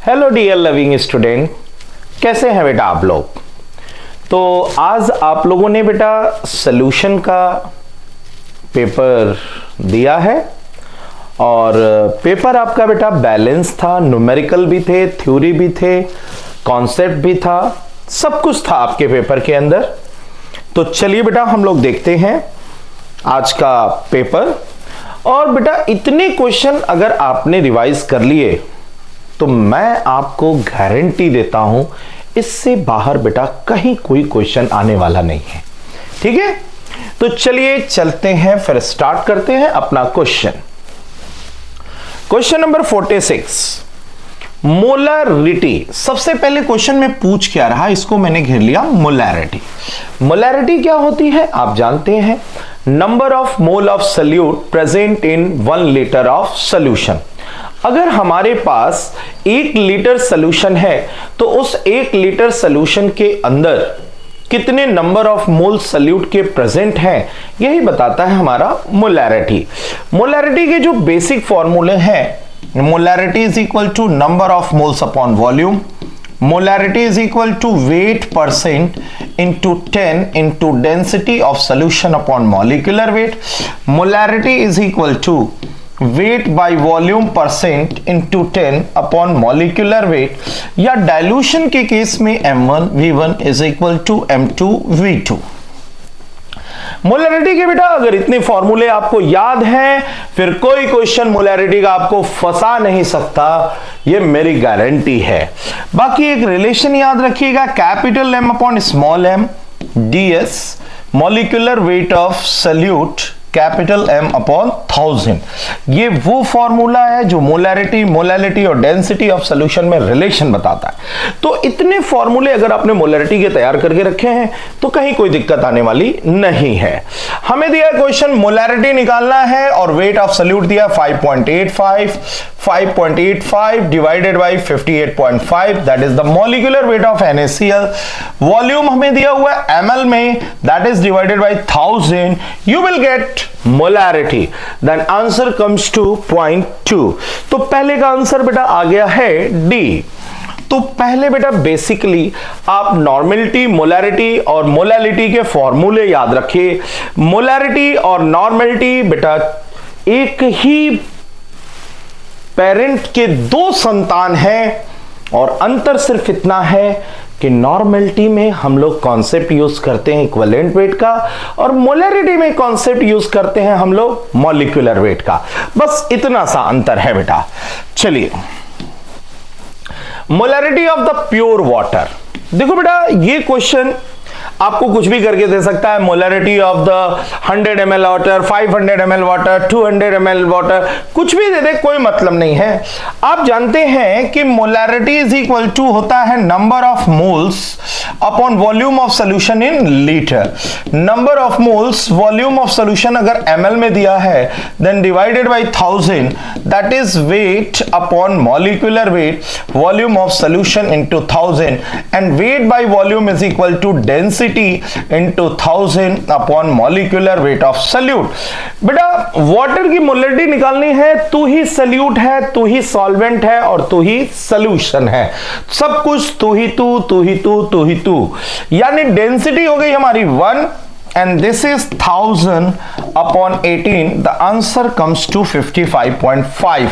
Hello dear loving student, कैसे हैं बेटा आप लोग। तो आज आप लोगों ने बेटा सॉल्यूशन का पेपर दिया है और पेपर आपका बेटा बैलेंस था, न्यूमेरिकल भी थे, थ्योरी भी थे, कॉन्सेप्ट भी था, सब कुछ था आपके पेपर के अंदर। तो चलिए बेटा हम लोग देखते हैं आज का पेपर। और बेटा इतने क्वेश्चन अगर आपने रिवाइज कर लिए तो मैं आपको गारंटी देता हूं इससे बाहर बेटा कहीं कोई क्वेश्चन आने वाला नहीं है। ठीक है, तो चलिए चलते हैं, फिर स्टार्ट करते हैं अपना क्वेश्चन। Question number 46, molarity. सबसे पहले क्वेश्चन में पूछ क्या रहा, इसको मैंने घेर लिया मोलरिटी। मोलरिटी क्या होती है आप जानते हैं, number of mole of solute present in 1 litre of solution. अगर हमारे पास 1 लीटर सॉल्यूशन है तो उस 1 लीटर सॉल्यूशन के अंदर कितने नंबर ऑफ मोल सॉल्यूट के प्रेजेंट हैं, यही बताता है हमारा मोलरिटी। मोलरिटी के जो बेसिक फॉर्मूले हैं, molarity is equal to number of moles upon volume, molarity is equal to weight percent into 10 into density of solution upon molecular weight, molarity is equal to weight by volume percent into 10 upon molecular weight, या dilution के case में m1 v1 is equal to m2 v2। Molarity के बेटा अगर इतने फॉर्मूले आपको याद हैं फिर कोई क्वेश्चन मोलरिटी का आपको फंसा नहीं सकता, ये मेरी गारंटी है। बाकी एक रिलेशन याद रखिएगा, capital M upon small m ds molecular weight of solute capital M upon 1000। ये वो फॉर्मूला है जो मोलरिटी, मोलैलिटी और डेंसिटी ऑफ सॉल्यूशन में रिलेशन बताता है। तो इतने फॉर्मूले अगर आपने मोलरिटी के तैयार करके रखे हैं तो कहीं कोई दिक्कत आने वाली नहीं है। हमें दिया क्वेश्चन मोलरिटी निकालना है और वेट ऑफ सॉल्यूट दिया 5.85 divided by 58.5, that is the molecular weight of NaCl। Volume हमें दिया हुआ है ml में, that is divided by 1000, you will gate molarity, then answer comes to 0.2। तो पहले का आंसर बेटा आ गया है D। तो पहले बेटा बेसिकली आप नॉर्मेलिटी, मोलरिटी और मोलैलिटी के फॉर्मूले याद रखिए। मोलरिटी और नॉर्मेलिटी बेटा एक ही पेरेंट के 2 संतान हैं और अंतर सिर्फ इतना है कि नॉर्मेलिटी में हम लोग कॉन्सेप्ट यूज करते हैं इक्विवेलेंट वेट का और मोलरिटी में कॉन्सेप्ट यूज करते हैं हम लोग मॉलिक्यूलर वेट का। बस इतना सा अंतर है बेटा। चलिए, molarity of the pure water. देखो बेटा ये क्वेश्चन आपको कुछ भी करके दे सकता है, molarity of the 100 ml water, 500 ml water, 200 ml water, कुछ भी दे दे कोई मतलब नहीं है। आप जानते हैं कि मोलरिटी इज इक्वल टू होता है number of moles upon volume of solution in litre. Number of moles volume of solution अगर ml में दिया है then divided by 1000, that is weight upon molecular weight, volume of solution into 1000, and weight by volume is equal to density into 1000 upon molecular weight of solute. बेटा water की molarity निकालनी है, तू ही solute है, तू ही सॉल्वेंट है और तू ही सॉल्यूशन है, सब कुछ तू ही तू, तू ही तू, तू ही तू। यानी डेंसिटी हो गई हमारी 1 and this is 1000 upon 18, the answer comes to 55.5।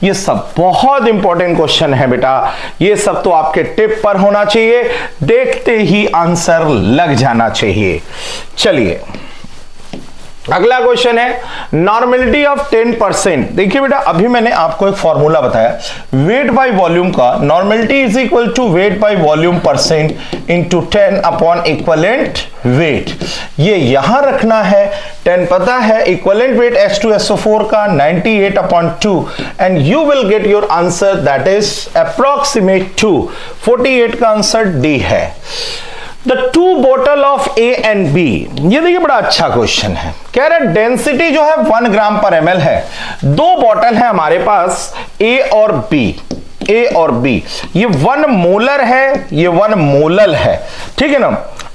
ये सब बहुत इंपॉर्टेंट क्वेश्चन है बेटा, ये सब तो आपके टिप पर होना चाहिए, देखते ही आंसर लग जाना चाहिए। चलिए अगला क्वेश्चन है नॉर्मेलिटी ऑफ 10%। देखिए बेटा अभी मैंने आपको एक फॉर्मूला बताया वेट बाय वॉल्यूम का, normality is equal to weight by volume percent into 10 upon equivalent weight. ये यहां रखना है, 10 पता है, इक्विवेलेंट वेट H2SO4 का 98 upon 2, and you will get your answer that is approximate 2। 48 का आंसर डी है। The 2 bottle of A and B, ये देखिए बड़ा अच्छा क्वेश्चन है, कह रहा है डेंसिटी जो है 1 ग्राम पर ml है, 2 बॉटल है हमारे पास A और B, A और B, ये 1 मोलर है, ये 1 मोलल है, ठीक है ना।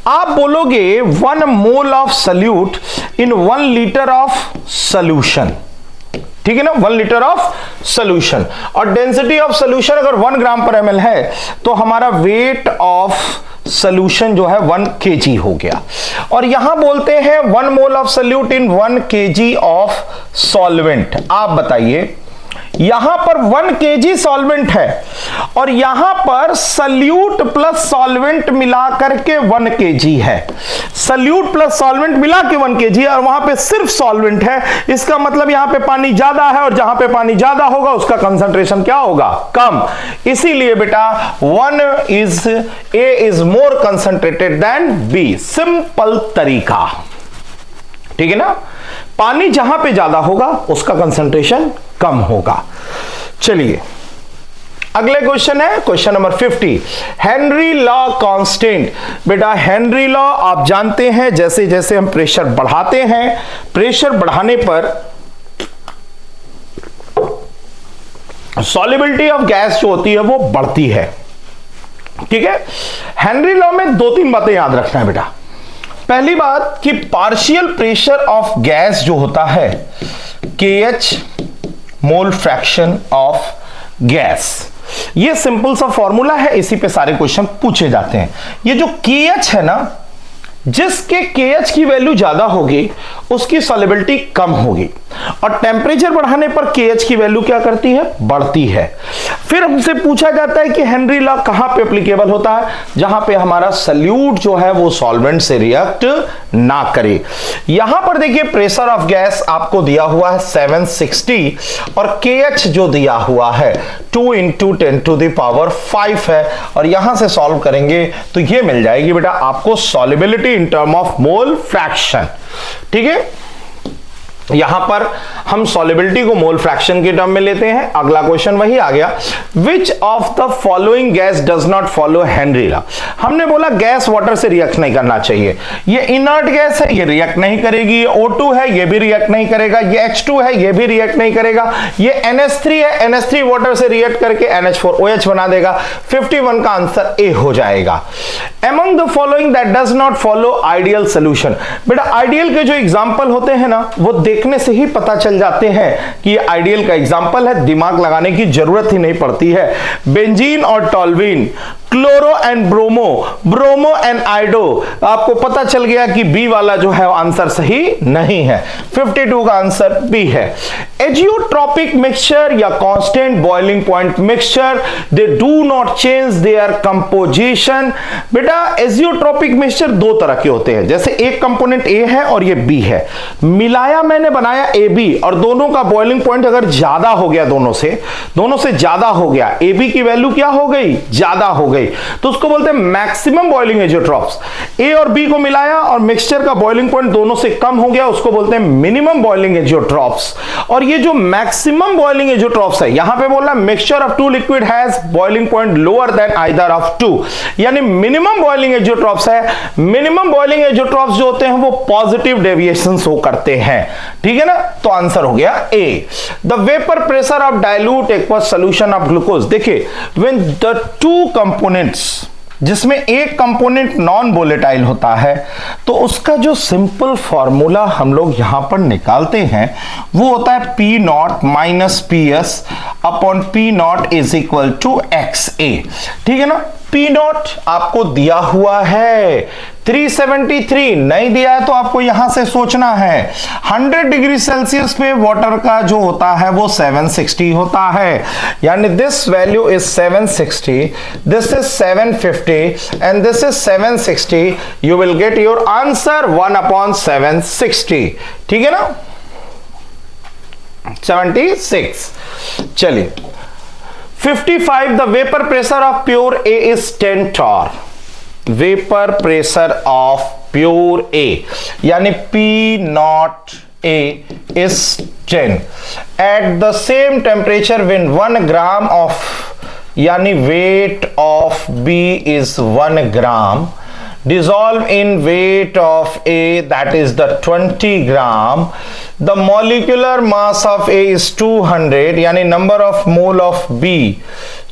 आप बोलोगे 1 mole of solute in 1 litre of solution, ठीक है ना, 1 लीटर ऑफ सोल्यूशन। और डेंसिटी ऑफ सोल्यूशन अगर 1 ग्राम पर ml है तो हमारा वेट ऑफ सोल्यूशन जो है 1 kg हो गया। और यहां बोलते हैं 1 mole of solute in 1 kg of solvent. आप बताइए, यहां पर 1 kg सॉल्वेंट है और यहां पर सल्यूट प्लस सॉल्वेंट मिला करके 1 kg है। सल्यूट प्लस सॉल्वेंट मिला के 1 kg है और वहां पे सिर्फ सॉल्वेंट है। इसका मतलब यहां पे पानी ज्यादा है और जहां पे पानी ज्यादा होगा उसका कंसंट्रेशन क्या होगा, कम। इसीलिए बेटा A is more concentrated than B। Simple तरीका, ठीक है ना। पानी जहां पे ज्यादा होगा उसका कंसंट्रेशन कम होगा। चलिए अगले क्वेश्चन है question number 50। Henry law constant. बेटा हेनरी लॉ आप जानते हैं, जैसे जैसे हम प्रेशर बढ़ाते हैं, प्रेशर बढ़ाने पर सॉल्युबिलिटी ऑफ गैस जो होती है वो बढ़ती है, ठीक है। हेनरी लॉ में 2-3 बातें याद रखना है बेटा। पहली बात कि पार्शियल प्रेशर ऑफ गैस जो होता है KH mole fraction of gas, ये सिंपल सा फॉर्मूला है, इसी पे सारे क्वेश्चन पूछे जाते हैं। ये जो KH है ना, जिसके KH की वैल्यू ज्यादा होगी उसकी सॉल्युबिलिटी कम होगी और टेम्परेचर बढ़ाने पर KH की वैल्यू क्या करती है, बढ़ती है। फिर हमसे पूछा जाता है कि हेनरी लॉ कहां पे एप्लीकेबल होता है, जहां पे हमारा सल्यूट जो है वो सॉल्वेंट से रिएक्ट ना करे। यहां पर देखिए प्रेशर ऑफ गैस आपको दिया हुआ है 760 और KH जो दिया हुआ है 2 × 10⁵ है और यहां से सॉल्व करेंगे तो ये मिल जाएगी बेटा आपको solubility in term of mole fraction, ठीक है। यहां पर हम सॉल्युबिलिटी को मोल फ्रैक्शन के टर्म में लेते हैं। अगला क्वेश्चन वही आ गया, which of the following gas does not follow Henry law. हमने बोला गैस वाटर से रिएक्ट नहीं करना चाहिए। ये इनर्ट गैस है, ये रिएक्ट नहीं करेगी। ये O2 है, ये भी रिएक्ट नहीं करेगा। ये H2 है, ये भी रिएक्ट नहीं करेगा। ये NH3 है, NH3 वाटर से रिएक्ट करके NH4OH बना देगा। 51 का आंसर A हो जाएगा। Among the following that does not follow ideal solution। बेटा आइडियल के जो एग्जांपल होते हैं ना, वो देखने से ही पता चल जाते हैं कि ये आइडियल का एग्जांपल है, दिमाग लगाने की जरूरत ही नहीं पड़ती है। बेंजीन और toluene, chloro and bromo, bromo and iodo, आपको पता चल गया कि बी वाला जो है आंसर सही नहीं है। 52 का आंसर बी है। एजियोट्रॉपिक मिक्सचर या constant boiling point mixture, they do not change their composition. बेटा एजियोट्रॉपिक मिक्सचर 2 तरह के होते हैं, जैसे एक कंपोनेंट ए है और ये बी है, मिलाया मैंने बनाया ए बी और दोनों का बॉइलिंग पॉइंट अगर ज्यादा हो गया, दोनों से ज्यादा हो गया, ए बी की वैल्यू क्या हो गई, ज्यादा हो गई, तो उसको बोलते हैं मैक्सिमम बॉइलिंग एजियोट्रॉप्स। ए और बी को मिलाया और मिक्सचर का बॉइलिंग पॉइंट दोनों से कम हो गया, उसको बोलते हैं मिनिमम बॉइलिंग एजियोट्रॉप्स। और ये जो मैक्सिमम बॉइलिंग एजियोट्रॉप्स है, यहां पे बोल रहा है mixture of 2 liquid has boiling point lower than either of 2, यानी मिनिमम बॉइलिंग एजियोट्रॉप्स है। मिनिमम बॉइलिंग एजियोट्रॉप्स जो होते हैं वो पॉजिटिव डेविएशन शो करते हैं, ठीक है ना। तो आंसर हो गया A. The vapour pressure of dilute aqueous solution of glucose. देखिए व्हेन द 2 कंपोनेंट्स, जिसमें एक कंपोनेंट नॉन वोलेटाइल होता है, तो उसका जो सिंपल फॉर्मूला हम लोग यहां पर निकालते हैं वो होता है P0 minus PS upon P0 is equal to XA, ठीक है ना। P0 आपको दिया हुआ है 373, नहीं दिया है तो आपको यहां से सोचना है। 100 डिग्री सेल्सियस पे वाटर का जो होता है वो 760 होता है, यानी this value is 760, this is 750 and this is 760। You will get your answer 1/760, ठीक है ना, 76। चलिए 55, the vapour pressure of pure A is 10 torr। Vapour pressure of pure A यानी P0A is 10 at the same temperature when 1 gram of, यानी weight of B is 1 gram dissolve in weight of A, that is the 20 gram, the molecular mass of A is 200, यानी number of mole of B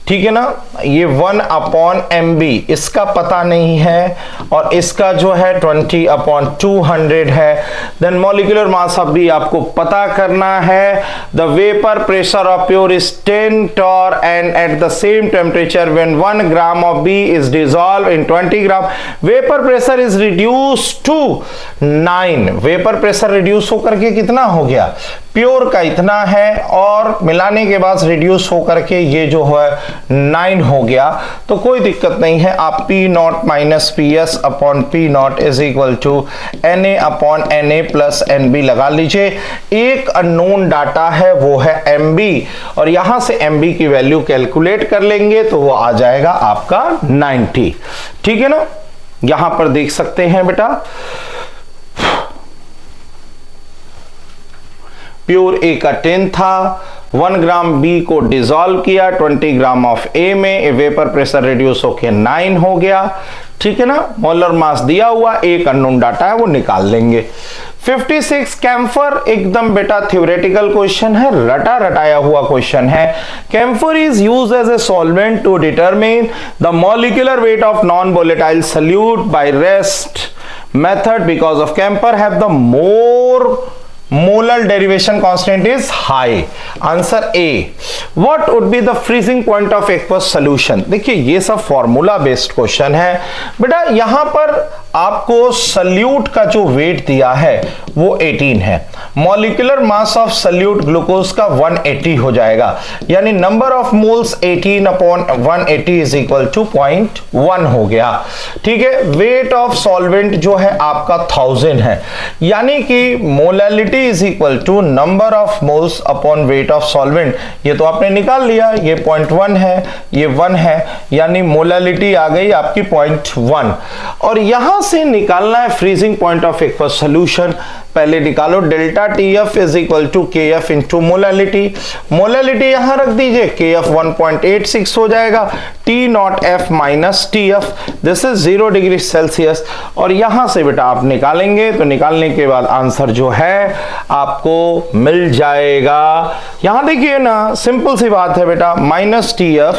ठीक है ना, ये 1/mb इसका पता नहीं है और इसका जो है 20/200 है। Then molecular mass of B आपको पता करना है। The vapour pressure of pure is 10 torr and at the same temperature when 1 gram of B is dissolved in 20 gram vapor pressure is reduced to 9। Vapour pressure reduce होकर के कितना हो गया, pure का इतना है और मिलाने के बाद रिड्यूस होकर के ये जो है 9 हो गया। तो कोई दिक्कत नहीं है, आप P0 minus PS/P0 is equal to Na/Na plus NB लगा लीजिए। एक अननोन डाटा है वो है MB और यहां से MB की वैल्यू कैलकुलेट कर लेंगे तो वो आ जाएगा आपका 90। ठीक है ना, यहां पर देख सकते हैं बेटा, प्योर A का 10 था, 1 ग्राम B को डिसॉल्व किया 20 ग्राम ऑफ A में, वेपर प्रेशर रिड्यूस होकर 9 हो गया। ठीक है ना, मोलर मास दिया हुआ, एक अननोन डाटा है वो निकाल लेंगे। 56 कैम्फर एकदम बेटा थ्योरेटिकल क्वेश्चन है, रटा रटाया हुआ क्वेश्चन है। Camphor is used as a solvent to determine the molecular weight of non volatile solute by Rast method because of camphor have the more molar derivation constant is high। Answer A। What would be the freezing point of aqueous solution? देखिए ये सब formula based question है बेटा। यहां पर आपको salute का जो वेट दिया है वो 18 है, molecular mass of solute glucose का 180 हो जाएगा, यानी number of moles 18/180 is equal to 0.1 हो गया। ठीक है, वेट ऑफ सॉल्वेंट जो है आपका 1000 है, यानी कि molality is equal to number of moles upon weight of solvent. ये तो आपने निकाल लिया, ये 0.1 है, ये 1 है, यानी मोलैलिटी आ गई आपकी 0.1। और यहां से निकालना है freezing point of aqueous solution. पहले निकालो, delta TF is equal to KF into molality. Molality यहां रख दीजिए, KF 1.86 हो जाएगा, T0F minus TF, this is 0 degree Celsius. और यहां से बेटा आप निकालेंगे तो निकालने के बाद आंसर जो है आपको मिल जाएगा। यहां देखिए ना, सिंपल सी बात है बेटा, माइनस TF,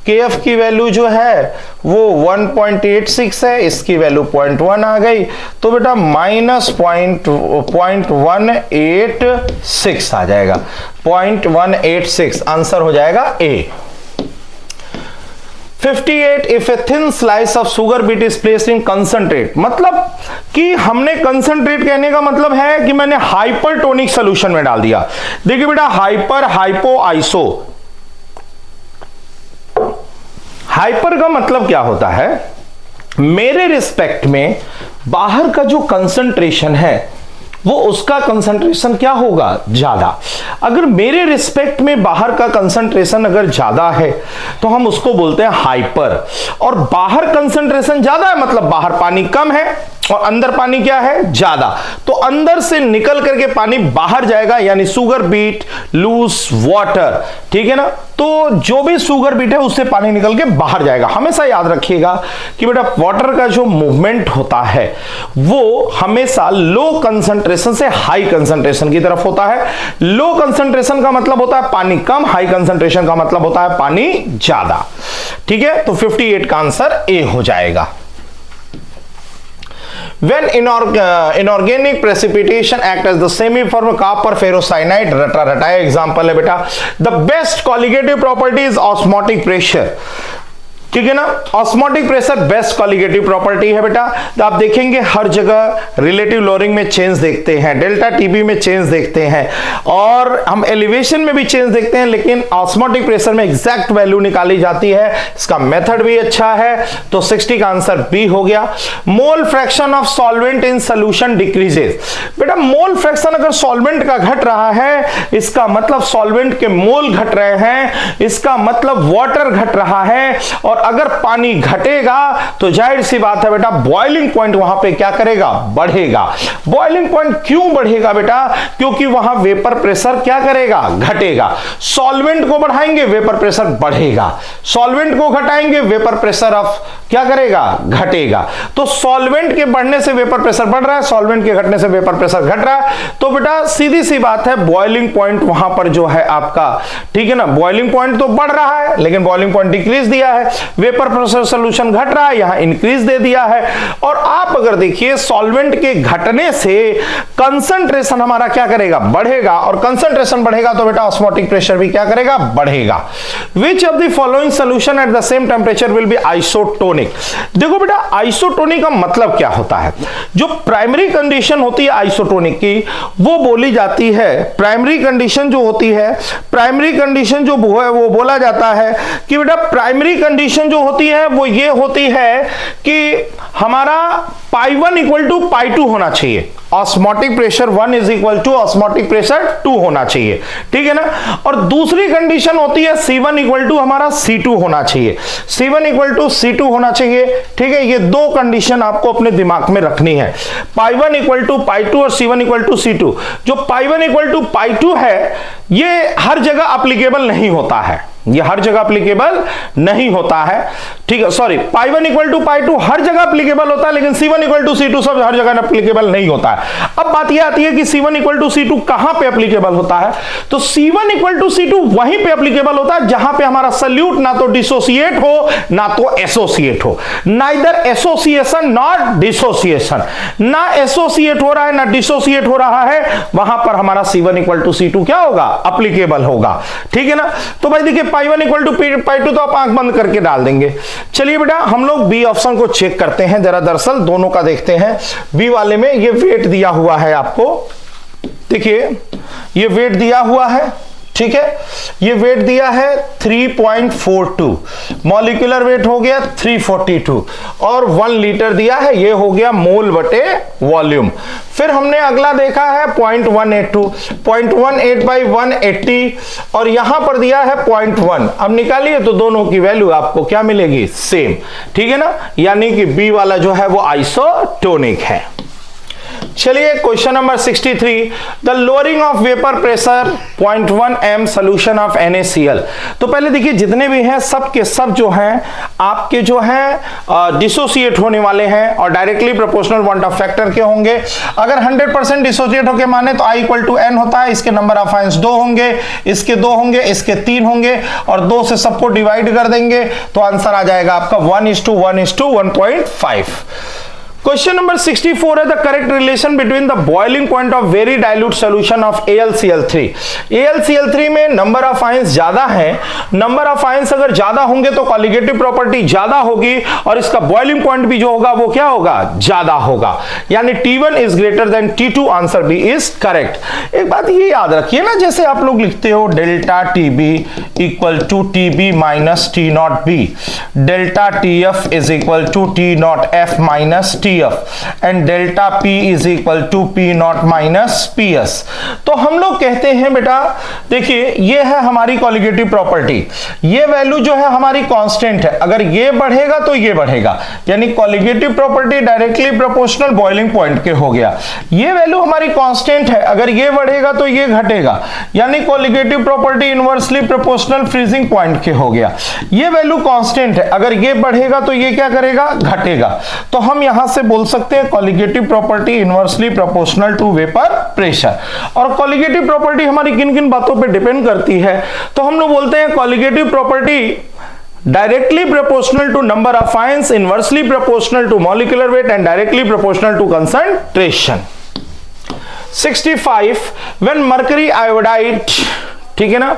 KF की वैल्यू जो है वो 1.86 है, इसकी वैल्यू 0.1 आ गई, तो बेटा माइनस 0.186 आ जाएगा, 0.186 आंसर हो जाएगा A। 58 if a thin slice of sugar beet is placed in concentrate, मतलब कि हमने कंसंट्रेट कहने का मतलब है कि मैंने हाइपरटोनिक सॉल्यूशन में डाल दिया। देखिए बेटा, हाइपर, हाइपो, आइसो। हाइपर का मतलब क्या होता है, मेरे रिस्पेक्ट में बाहर का जो कंसंट्रेशन है वो उसका कंसंट्रेशन क्या होगा, ज्यादा। अगर मेरे रिस्पेक्ट में बाहर का कंसंट्रेशन अगर ज्यादा है तो हम उसको बोलते हैं हाइपर। और बाहर कंसंट्रेशन ज्यादा है मतलब बाहर पानी कम है और अंदर पानी क्या है, ज्यादा, तो अंदर से निकल करके पानी बाहर जाएगा, यानी शुगर बीट लूज वाटर। ठीक है ना, तो जो भी शुगर बीट है उससे पानी निकल के बाहर जाएगा। हमेशा याद रखिएगा कि बेटा वाटर का जो मूवमेंट होता है वो हमेशा लो कंसंट्रेशन से हाई कंसंट्रेशन की तरफ होता है। लो कंसंट्रेशन का मतलब होता है पानी कम, हाई कंसंट्रेशन का मतलब होता है पानी ज्यादा। ठीक है, तो 58 का आंसर A हो जाएगा। When inorganic precipitation act as the semi-form copper ferrocyanide, रटाया एग्जांपल है बेटा। The best colligative property is osmotic pressure। ठीक है ना, osmotic pressure best colligative property है बेटा। तो आप देखेंगे हर जगह रिलेटिव लोअरिंग में चेंज देखते हैं, डेल्टा TB में चेंज देखते हैं और हम एलिवेशन में भी चेंज देखते हैं, लेकिन ऑस्मोटिक प्रेशर में एग्जैक्ट वैल्यू निकाली जाती है। इसका मेथड भी अच्छा है, तो 60 का आंसर B हो गया। मोल fraction of solvent in solution decreases. बेटा मोल फ्रैक्शन अगर सॉल्वेंट का घट रहा है, इसका मतलब सॉल्वेंट के मोल घट रहे हैं, इसका मतलब वाटर घट रहा है। और अगर पानी घटेगा तो जाहिर सी बात है बेटा बॉइलिंग पॉइंट वहां पे क्या करेगा, बढ़ेगा। बॉइलिंग पॉइंट क्यों बढ़ेगा बेटा, क्योंकि वहां वेपर प्रेशर क्या करेगा, घटेगा। सॉल्वेंट को बढ़ाएंगे वेपर प्रेशर बढ़ेगा, सॉल्वेंट को घटाएंगे वेपर प्रेशर ऑफ क्या करेगा, घटेगा। तो सॉल्वेंट के बढ़ने से वेपर प्रेशर बढ़ रहा है, सॉल्वेंट के घटने से वेपर प्रेशर घट रहा है। तो बेटा सीधी सी बात है बॉइलिंग पॉइंट वहां पर जो है आपका, ठीक है ना, बॉइलिंग पॉइंट तो बढ़ रहा है लेकिन बॉइलिंग पॉइंट डिक्रीज दिया है, वेपर प्रेशर सॉल्यूशन घट रहा है, यहां इंक्रीज दे दिया है। और आप अगर देखिए सॉल्वेंट के घटने से कंसंट्रेशन हमारा क्या करेगा, बढ़ेगा, और कंसंट्रेशन बढ़ेगा तो बेटा ऑस्मोटिक प्रेशर भी क्या करेगा, बढ़ेगा। Which of the following solution at the same temperature will be isotonic. देखो बेटा आइसोटोनिक का मतलब क्या होता है, जो प्राइमरी कंडीशन होती है आइसोटोनिक की वो बोली जाती है, प्राइमरी कंडीशन जो होती है, प्राइमरी कंडीशन जो है वो बोला जाता है कि बेटा प्राइमरी कंडीशन जो होती है वो ये होती है कि हमारा π1 इक्वल टू π2 होना चाहिए, osmotic pressure 1 is equal to osmotic pressure 2 होना चाहिए, ठीक है ना। और दूसरी कंडीशन होती है C1 इक्वल टू हमारा C2 होना चाहिए, C1 इक्वल टू C2 होना चाहिए, ठीक है। ये दो कंडीशन आपको अपने दिमाग में रखनी है, π1 इक्वल टू π2 और C1 इक्वल टू C2। जो π1 इक्वल टू π2 है ये हर जगह एप्लीकेबल नहीं होता है, ये हर जगह एप्लीकेबल नहीं होता है, ठीक है। सॉरी, π1 इक्वल टू π2 हर जगह एप्लीकेबल होता है लेकिन C1 इक्वल टू C2 सब हर जगह एप्लीकेबल नहीं होता है। अब बात यह आती है कि C1 इक्वल टू C2 कहां पे एप्लीकेबल होता है, तो C1 इक्वल टू C2 वहीं पे एप्लीकेबल होता है जहां पे हमारा सल्यूट ना तो डिसोसिएट हो ना तो एसोसिएट हो, नाइदर एसोसिएशन नॉट डिसोसिएशन, ना एसोसिएट हो रहा है ना डिसोसिएट हो रहा है, वहां पर हमारा C1 इक्वल टू C2 क्या होगा, एप्लीकेबल होगा, ठीक है ना। तो भाई देखिए π1 इक्वल टू π2 तो आप आंख बंद करके डाल देंगे। चलिए बेटा हम लोग बी ऑप्शन को चेक करते हैं जरा, दरअसल दोनों का देखते हैं। बी वाले में ये वेट दिया हुआ है आपको, देखिए ये वेट दिया हुआ है, ठीक है, ये वेट दिया है 3.42, मॉलिक्यूलर वेट हो गया 342 और 1 लीटर दिया है, ये हो गया मोल बटे वॉल्यूम। फिर हमने अगला देखा है 0.182, 0.18 बाई 180 और यहां पर दिया है 0.1। अब निकालिए तो दोनों की वैल्यू आपको क्या मिलेगी, सेम, ठीक है ना, यानी कि बी वाला जो है वो आइसोटोनिक है। चलिए question number 63, the lowering of vapour pressure 0.1 m solution of NaCl। तो पहले देखिए जितने भी हैं सब के सब जो हैं आपके जो हैं डिसोसिएट होने वाले हैं और directly proportional one of factor के होंगे। अगर 100% डिसोसिएट होके माने तो I इक्वल टू n होता है, इसके नंबर ऑफ आयंस 2 होंगे, इसके 2 होंगे, इसके 3 होंगे और 2 से सबको डिवाइड कर देंगे तो आंसर आ जाएगा आपका 1:1:1.5। क्वेश्चन नंबर 64 है the correct relation between the boiling point of very dilute solution of AlCl3। AlCl3 में नंबर ऑफ आयंस ज्यादा है, नंबर ऑफ आयंस अगर ज्यादा होंगे तो कॉलिगेटिव प्रॉपर्टी ज्यादा होगी और इसका बॉइलिंग पॉइंट भी जो होगा वो क्या होगा, ज्यादा होगा, यानी T1 is greater than T2, answer B is correct. एक बात ये याद रखिए ना, जैसे आप लोग लिखते हो delta TB equal to TB minus T0B, delta TF is equal to T0F minus TF and delta P is equal to P0 minus PS। तो हम लोग कहते हैं बेटा देखिए ये है हमारी कॉलिगेटिव प्रॉपर्टी, ये वैल्यू जो है हमारी कांस्टेंट है, अगर ये बढ़ेगा तो ये बढ़ेगा, यानी colligative property directly proportional boiling point के हो गया। ये वैल्यू हमारी कांस्टेंट है, अगर ये बढ़ेगा तो ये घटेगा, यानी colligative property inversely proportional freezing point के हो गया। ये वैल्यू कांस्टेंट है, अगर ये बढ़ेगा तो ये क्या करेगा, घटेगा। तो हम यहां से बोल सकते हैं colligative property inversely proportional to vapour pressure. और कॉलिगेटिव प्रॉपर्टी हमारी किन किन बातों पे डिपेंड करती है, तो हम लोग बोलते हैं colligative property directly proportional to number of ions, inversely proportional to molecular weight and directly proportional to concentration. 65 when mercury iodide, ठीक है ना,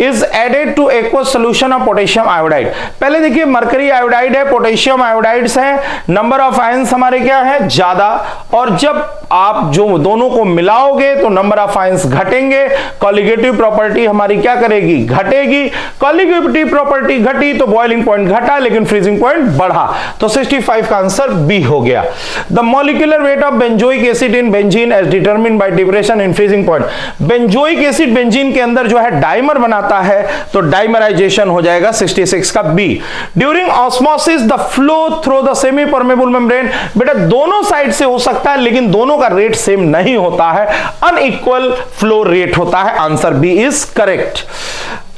is added to aqueous solution of potassium iodide. पहले देखिए मरकरी आयोडाइड है, potassium iodides है, number of ions हमारे क्या है, ज्यादा, और जब आप जो दोनों को मिलाओगे तो नंबर ऑफ आयंस घटेंगे, कॉलिगेटिव प्रॉपर्टी हमारी क्या करेगी, घटेगी। कॉलिगेटिव प्रॉपर्टी घटी तो बॉइलिंग पॉइंट घटा लेकिन फ्रीजिंग पॉइंट बढ़ा, तो 65 का आंसर बी हो गया। The molecular weight of benzoic acid in benzene as determined by depression in freezing point. Benzoic acid benzene के अंदर जो है डाइमर बनाता जाता है तो डाइमराइजेशन हो जाएगा 66 का B. During osmosis the flow through the semi permeable membrane, बेटा दोनों साइड से हो सकता है लेकिन दोनों का रेट सेम नहीं होता है, अनइक्वल फ्लो रेट होता है। Answer B is correct.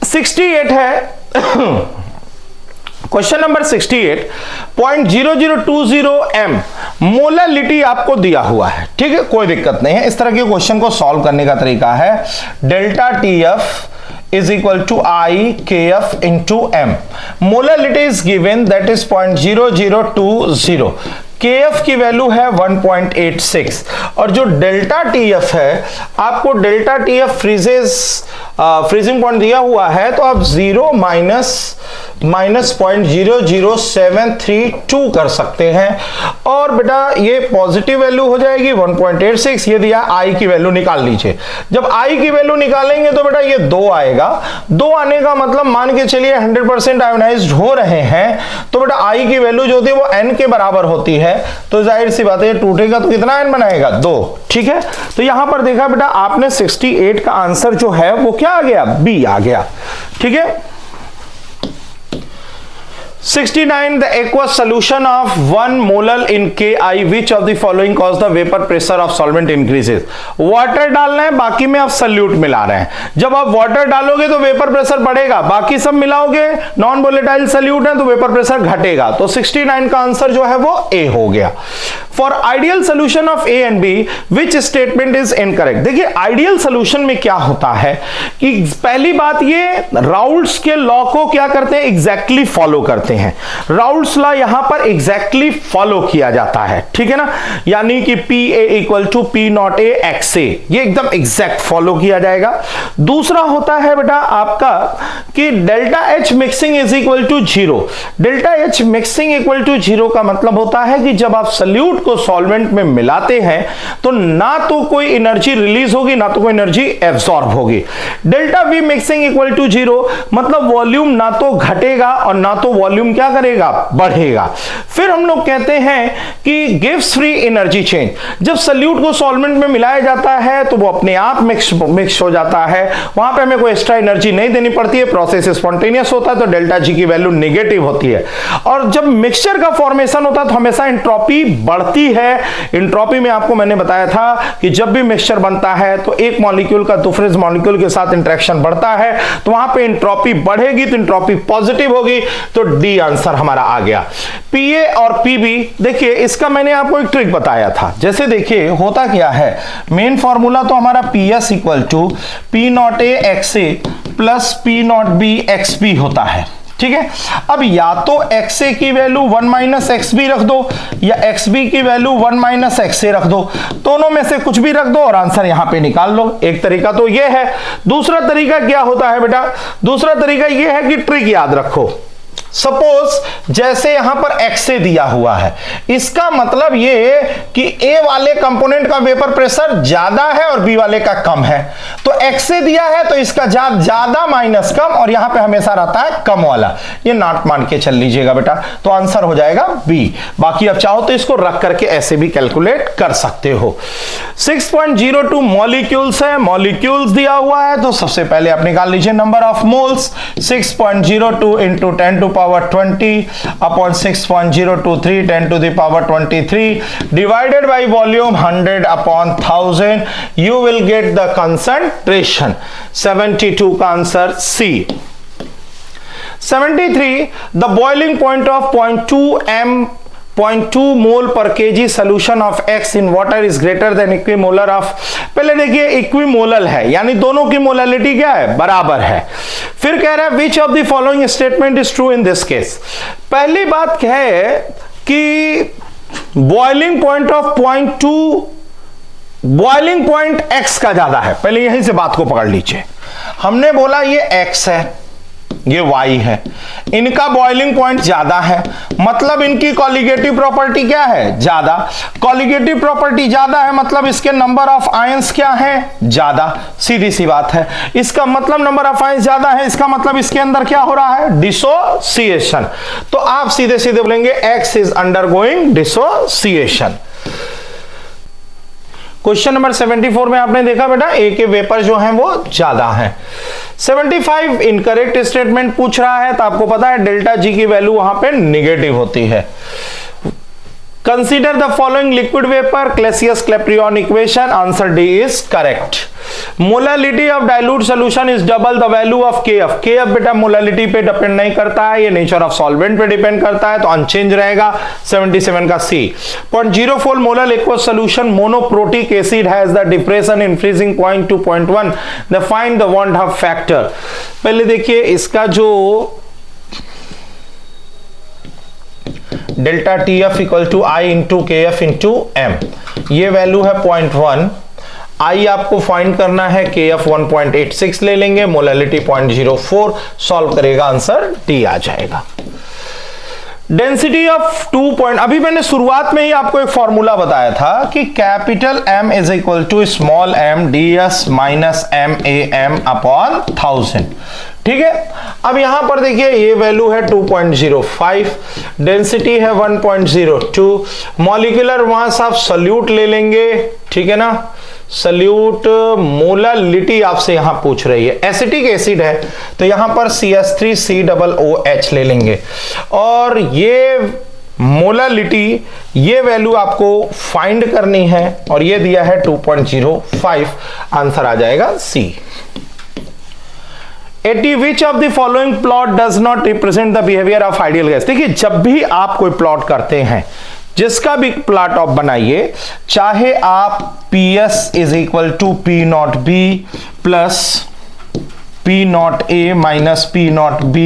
68 है क्वेश्चन नंबर 68, 0.0020 m मोलालिटी आपको दिया हुआ है, ठीक है, कोई दिक्कत नहीं है। इस तरह के क्वेश्चन को सॉल्व करने का तरीका है delta TF is equal to IKF into M. Molality is given, that is 0.0020. KF की वैल्यू है 1.86 और जो डेल्टा TF है, आपको डेल्टा TF फ्रीजिंग पॉइंट दिया हुआ है, तो आप 0 माइनस 0.00732 कर सकते हैं और बेटा ये पॉजिटिव वैल्यू हो जाएगी 1.86। ये दिया, I की वैल्यू निकाल लीजिए। जब I की वैल्यू निकालेंगे तो बेटा ये 2 आएगा। 2 आने का मतलब मान के चलिए 100% आयोनाइज्ड हो रहे हैं, तो बेटा I की वैल्यू जो थी वो N के बराबर होती है, तो जाहिर सी बात है ये टूटेगा तो कितना N बनाएगा, 2, ठीक है। तो यहां पर देखा बेटा आपने 68 का आंसर जो है वो क्या आ गया, बी आ गया, ठीक है। 69 the aqueous solution of 1 molal in Ki, which of the following cause the vapor pressure of solvent increases? Water डालना है, बाकी में आप सल्यूट मिला रहे हैं। जब आप वाटर डालोगे तो वेपर प्रेशर बढ़ेगा, बाकी सब मिलाओगे नॉन वोलेटाइल सल्यूट है तो वेपर प्रेशर घटेगा। तो 69 का आंसर जो है वो ए हो गया। For ideal solution of A and B which statement is incorrect? देखिए आइडियल सोल्यूशन में क्या होता है कि पहली बात ये राउल्ट्स के लॉ को क्या करते हैं, एग्जैक्टली फॉलो करते हैं। राउल्ट्स लॉ यहां पर एग्जैक्टली फॉलो किया जाता है, ठीक है ना, यानी कि PA equal to P0A XA, ये एकदम एग्जैक्ट फॉलो किया जाएगा। दूसरा होता है बेटा आपका कि delta H mixing is equal to 0। Delta H mixing equal to 0 का मतलब होता है कि जब आप सल्यूट को सॉल्वेंट में मिलाते हैं तो ना तो कोई एनर्जी रिलीज होगी ना तो कोई एनर्जी एब्सॉर्ब होगी। Delta V mixing equal to 0 मतलब वॉल्यूम ना तो घटेगा और ना तो वॉल्यूम क्या करेगा, बढ़ेगा। फिर हम लोग कहते हैं कि गिव्स फ्री एनर्जी चेंज, जब सल्यूट को सॉल्वेंट में मिलाया जाता है तो वो अपने आप मिक्स हो जाता है, वहां पे हमें कोई एक्स्ट्रा एनर्जी नहीं देनी पड़ती है, प्रोसेस स्पॉन्टेनियस होता है तो डेल्टा G की वैल्यू नेगेटिव होती है। और जब मिक्सचर का फॉर्मेशन होता है तो हमेशा एंट्रोपी बढ़ती है। एंट्रोपी में आपको मैंने बताया था कि जब भी मिक्सचर बनता है तो एक मॉलिक्यूल का दूसरे मॉलिक्यूल के साथ इंटरेक्शन बढ़ता है, तो वहां पे एंट्रोपी बढ़ेगी तो एंट्रोपी पॉजिटिव होगी, तो डी आंसर हमारा आ गया। PA और PB, देखिए इसका मैंने आपको एक ट्रिक बताया था। जैसे देखिए होता क्या है, मेन फॉर्मूला तो हमारा PS equal to P0A XA plus P0B XB होता है, ठीक है। अब या तो XA की वैल्यू 1 माइनस XB रख दो या XB की वैल्यू 1 माइनस XA रख दो, दोनों में से कुछ भी रख दो और आंसर यहां पे निकाल लो। एक तरीका तो ये है। दूसरा तरीका क्या होता है बेटा, दूसरा तरीका ये है कि ट्रिक याद रखो। सपोज जैसे यहां पर XA दिया हुआ है, इसका मतलब ये कि A वाले कंपोनेंट का वेपर प्रेशर ज्यादा है और B वाले का कम है, तो XA दिया है तो इसका ज्यादा माइनस कम, और यहां पे हमेशा रहता है कम वाला, ये नॉट मान के चल लीजिएगा बेटा, तो आंसर हो जाएगा B। बाकी अब चाहो तो इसको रख करके ऐसे भी कैलकुलेट कर सकते हो। 6.02 मॉलिक्यूल्स है, मॉलिक्यूल्स दिया हुआ है तो सबसे पहले आप निकाल लीजिए number of moles. 6.02 into 10 to power 20 upon 6.023 10 to the power 23 divided by volume 100 upon 1000, you will get the concentration 72 का answer C। 73 the boiling point of 0.2 मोल पर KG solution of X in water is greater then equimolar of, पहले देखिए इक्विमोलल है यानी दोनों की molality क्या है, बराबर है। फिर कह रहा है which of the following statement is true in this case. पहली बात क्या है कि boiling point of 0.2 boiling point X का ज्यादा है, पहले यहीं से बात को पकड़ लीजिए। हमने बोला ये X है ये Y है, इनका बॉइलिंग पॉइंट ज्यादा है, मतलब इनकी कॉलिगेटिव प्रॉपर्टी क्या है, ज्यादा। कॉलिगेटिव प्रॉपर्टी ज्यादा है मतलब इसके नंबर ऑफ आयंस क्या है, ज्यादा, सीधी सी बात है। इसका मतलब नंबर ऑफ आयंस ज्यादा है, इसका मतलब इसके अंदर क्या हो रहा है, डिसोसिएशन। तो आप सीधे सीधे बोलेंगे X is undergoing dissociation. Question number 74 में आपने देखा बेटा A के वेपर जो हैं वो ज्यादा हैं। 75 इनकरेक्ट स्टेटमेंट पूछ रहा है, तो आपको पता है डेल्टा जी की वैल्यू वहां पे निगेटिव होती है। Consider the following liquid vapor, Clausius-Clapeyron equation. Answer D is correct. Molality of dilute solution is double the value of Kf. Kf बेटा मोलालिटी पे डिपेंड नहीं करता है, ये नेचर ऑफ सॉल्वेंट पे डिपेंड करता है, तो अनचेंज रहेगा 77 का C. 0.04 molar liquid solution monoprotic acid has the depression in freezing point 2.1. The find the van't Hoff factor. पहले देखिए इसका जो delta T F equal to I into K F into M, ये वैल्यू है 0.1. आई आपको find करना है, के एफ 1.86 ले लेंगे, मोलालिटी 0.04, सॉल्व करेगा, आंसर डी आ जाएगा. Density of 2. अभी मैंने शुरुआत में ही आपको एक फॉर्मूला बताया था कि capital M is equal to small m ds minus MAM upon 1000. ठीक है, अब यहां पर देखिए ये वैल्यू है 2.05, डेंसिटी है 1.02, मॉलिक्यूलर मास आप सल्यूट ले लेंगे, ठीक है ना, सल्यूट. मोलालिटी आपसे यहां पूछ रही है, एसिटिक एसिड है तो यहां पर CH3COOH ले लेंगे, और ये मोलालिटी ये वैल्यू आपको फाइंड करनी है, और ये दिया है 2.05, आंसर आ जाएगा सी. 80 which of the following plot does not represent the behavior of ideal gas. देखिए जब भी आप कोई प्लॉट करते हैं, जिसका भी प्लॉट आप बनाइए, चाहे आप PS is equal to P not B plus P not A minus P not B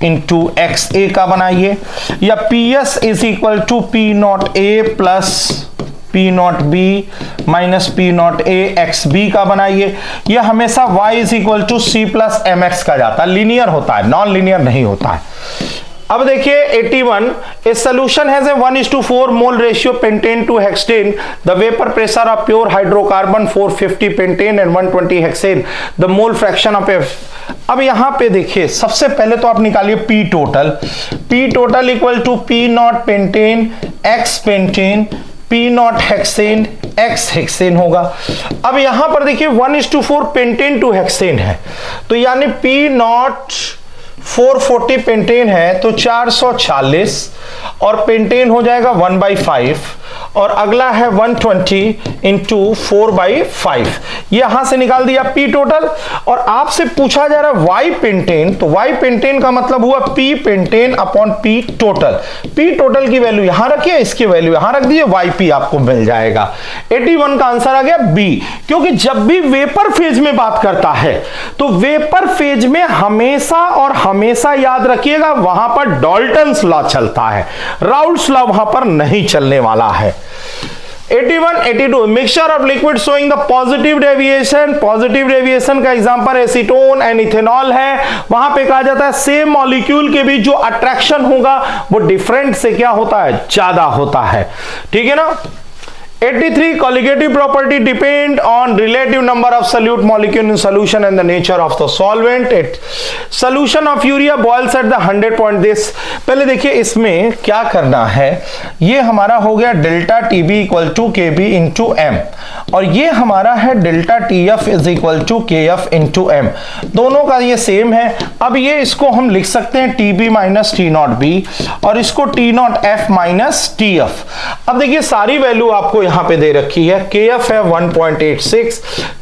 into XA का बनाइए, या PS is equal to P not A plus P not B minus P not A XB का बनाइए, यह हमेशा Y is equal to C plus MX का जाता है, लीनियर होता है, नॉन लीनियर नहीं होता है. अब देखिए 81, a solution has a 1:4 mole ratio pentane to hexane, the vapour pressure of pure hydrocarbon 450 pentane and 120 hexane, the mole fraction of F. अब यहां पे देखिए सबसे पहले तो आप निकालिए P total equal to P not pentane X pentane P not hexane X hexane होगा. अब यहां पर देखिए 1:4 पेंटेन टू हेक्सेन है, तो यानी P नॉट 440 पेंटेन है तो 440, और पेंटेन हो जाएगा 1/5, और अगला है 120 इंटू 4/5, यहां से निकाल दिया P टोटल. और आपसे पूछा जा रहा है Y पेंटेन, तो Y पेंटेन का मतलब हुआ P pentane upon P total. P total की वैल्यू यहां रखिए, इसकी वैल्यू यहां रख दीजिए, YP आपको मिल जाएगा. 81 का आंसर आ गया B, क्योंकि जब भी वेपर फेज में बात करता है तो वेपर फेज में हमेशा और हमेशा याद रखिएगा वहां पर डाल्टन्स लॉ चलता है, राउल्ट्स लॉ वहां पर नहीं चलने वाला है. 81, 82 mixture of liquid showing the positive deviation का एग्जांपल एसीटोन एंड इथेनॉल है. वहां पे कहा जाता है सेम मॉलिक्यूल के बीच जो अट्रैक्शन होगा वो डिफरेंट से क्या होता है, ज्यादा होता है. ठीक है ना. 83 colligative property depend on relative number of solute molecule in solution and the nature of the solvent. Solution of urea boils at the 100 point. this पहले देखिए इसमें क्या करना है, ये हमारा हो गया delta TB equal to KB into M, और ये हमारा है delta TF is equal to KF into M, दोनों का ये सेम है. अब ये इसको हम लिख सकते हैं TB minus T not B, और इसको T not F minus TF. अब देखिए सारी वैल्यू आपको यहां पे दे रखी है, KF है 1.86,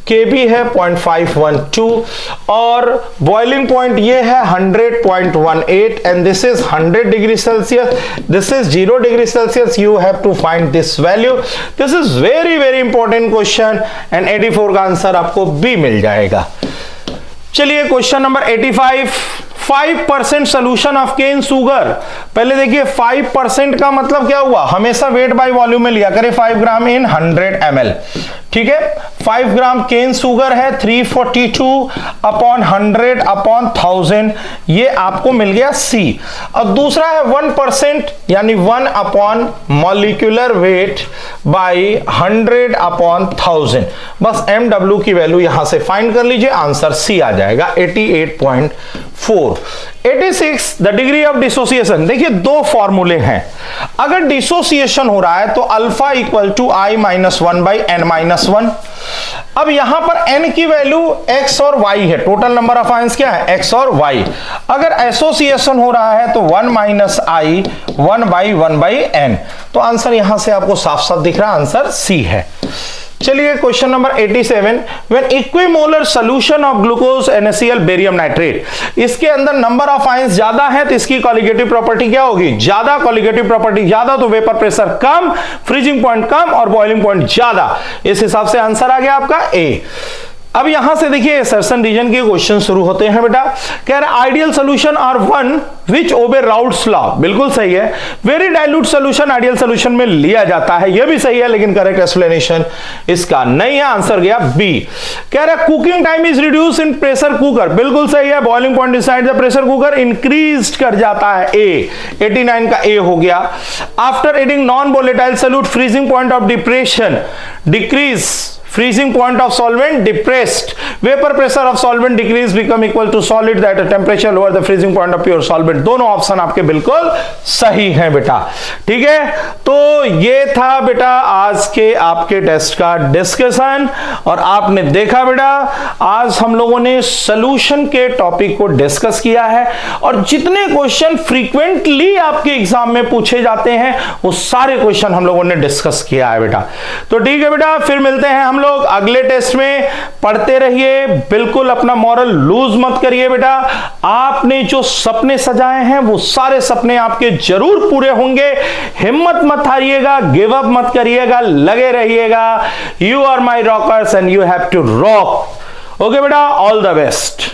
KB है 0.512, और बॉइलिंग पॉइंट ये है 100.18, and this is 100 degree Celsius, this is 0 degree Celsius. You have to find this value. This is very very important question, and 84 का आंसर आपको B मिल जाएगा. चलिए question number 85, 5% solution of cane sugar. पहले देखिए 5% का मतलब क्या हुआ, हमेशा वेट बाय वॉल्यूम में लिया करें, 5 ग्राम इन 100 ml. ठीक है, 5 ग्राम केन शुगर है 342 अपॉन 100 अपॉन 1000, ये आपको मिल गया C. और दूसरा है 1% यानी 1 upon molecular weight by 100 upon 1000. बस MW की वैल्यू यहां से फाइंड कर लीजिए, आंसर C आ जाएगा 88.1. 4। 86 द डिग्री ऑफ डिसोसिएशन। देखिए दो फॉर्मूले हैं, अगर डिसोसिएशन हो रहा है तो alpha equal to I minus one by N minus one. अब यहां पर n की वैल्यू x और y है, टोटल नंबर ऑफ आयंस क्या है x और y। अगर एसोसिएशन हो रहा है तो 1 माइनस आई 1 बाई n। तो आंसर यहां से आपको साफ साफ दिख रहा है, आंसर सी है। चलिए question number 87, when equimolar solution of glucose NaCl barium nitrate, इसके अंदर नंबर ऑफ आयंस ज्यादा है तो इसकी कॉलिगेटिव प्रॉपर्टी क्या होगी, ज्यादा। कॉलिगेटिव प्रॉपर्टी ज्यादा तो वेपर प्रेशर कम, फ्रीजिंग पॉइंट कम और बॉइलिंग पॉइंट ज्यादा। इस हिसाब से आंसर आ गया आपका ए। अब यहां से देखिए सर्सन रीजन के क्वेश्चन शुरू होते हैं बेटा। कह रहे ideal solution are one which obey Raoult's law, बिल्कुल सही है। Very dilute solution ideal solution में लिया जाता है, यह भी सही है, लेकिन करेक्ट एक्सप्लेनेशन इसका नहीं है, आंसर गया बी। कह रहा cooking time is reduce in pressure cooker, बिल्कुल सही है। Boiling point inside the pressure cooker increase कर जाता है, ए। 89 का ए हो गया। After adding non volatile solute freezing point of depression decrease, freezing point of solvent depressed, vapor pressure of solvent decrease become equal to solid that a temperature lower the freezing point of pure solvent। दोनों option आपके बिल्कुल सही हैं बेटा, ठीक है। तो ये था बेटा आज के आपके टेस्ट का डिस्कशन, और आपने देखा बेटा आज हम लोगों ने सॉल्यूशन के टॉपिक को डिस्कस किया है, और जितने क्वेश्चन फ्रीक्वेंटली आपके एग्जाम में पूछे जाते हैं वो सारे क्वेश्चन हम लोगों ने डिस्कस किया है बेटा। तो ठीक है बेटा, फिर मिलते हैं हम लोग अगले टेस्ट में। पढ़ते रहिए, बिल्कुल अपना मॉरल लूज मत करिए बेटा। आपने जो सपने सजाए हैं वो सारे सपने आपके जरूर पूरे होंगे। हिम्मत मत हारिएगा, गिव अप मत करिएगा, लगे रहिएगा। You are my rockers and you have to rock. Okay बेटा, ऑल द बेस्ट।